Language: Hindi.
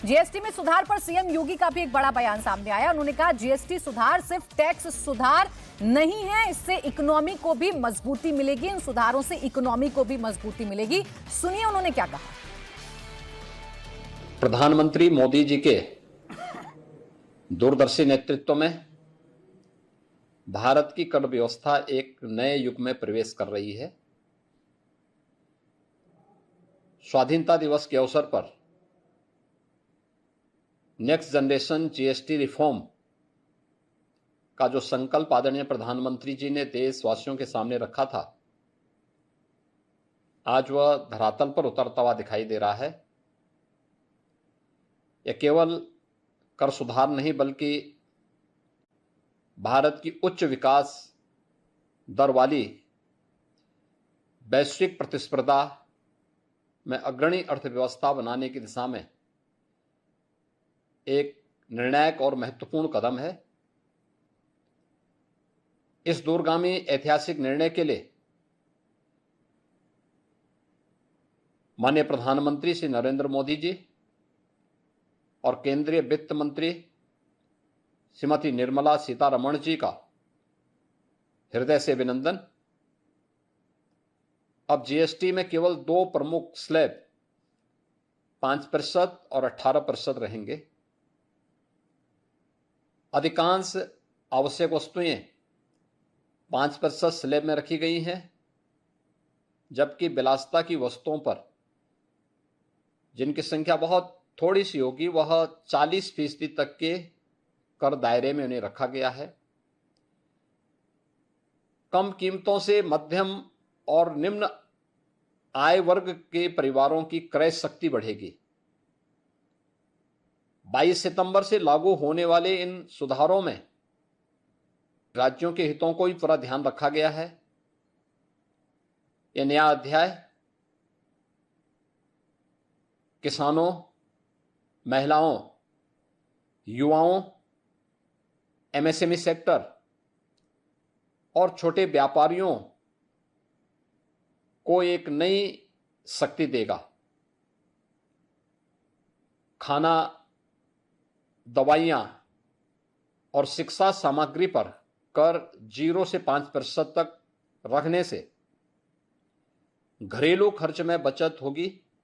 जीएसटी में सुधार पर सीएम योगी का भी एक बड़ा बयान सामने आया। उन्होंने कहा जीएसटी सुधार सिर्फ टैक्स सुधार नहीं है, इससे इकोनॉमी को भी मजबूती मिलेगी। इन सुधारों से इकोनॉमी को भी मजबूती मिलेगी। सुनिए उन्होंने क्या कहा। प्रधानमंत्री मोदी जी के दूरदर्शी नेतृत्व में भारत की कर व्यवस्था एक नए युग में प्रवेश कर रही है। स्वाधीनता दिवस के अवसर पर नेक्स्ट जनरेशन जीएसटी रिफॉर्म का जो संकल्प आदरणीय प्रधानमंत्री जी ने देशवासियों के सामने रखा था, आज वह धरातल पर उतरता हुआ दिखाई दे रहा है। यह केवल कर सुधार नहीं बल्कि भारत की उच्च विकास दर वाली वैश्विक प्रतिस्पर्धा में अग्रणी अर्थव्यवस्था बनाने की दिशा में एक निर्णायक और महत्वपूर्ण कदम है। इस दूरगामी ऐतिहासिक निर्णय के लिए माननीय प्रधानमंत्री श्री नरेंद्र मोदी जी और केंद्रीय वित्त मंत्री श्रीमती निर्मला सीतारमण जी का हृदय से अभिनंदन। अब जीएसटी में केवल दो प्रमुख स्लैब 5% और 18% रहेंगे। अधिकांश आवश्यक वस्तुएं 5% स्लैब में रखी गई हैं, जबकि विलासिता की वस्तुओं पर जिनकी संख्या बहुत थोड़ी सी होगी वह 40% तक के कर दायरे में उन्हें रखा गया है। कम कीमतों से मध्यम और निम्न आय वर्ग के परिवारों की क्रय शक्ति बढ़ेगी। 22 सितंबर से लागू होने वाले इन सुधारों में राज्यों के हितों को भी पूरा ध्यान रखा गया है। यह नया अध्याय किसानों, महिलाओं, युवाओं, एमएसएमई सेक्टर और छोटे व्यापारियों को एक नई शक्ति देगा। खाना, दवाइयां और शिक्षा सामग्री पर कर 0 से 5% तक रखने से घरेलू खर्च में बचत होगी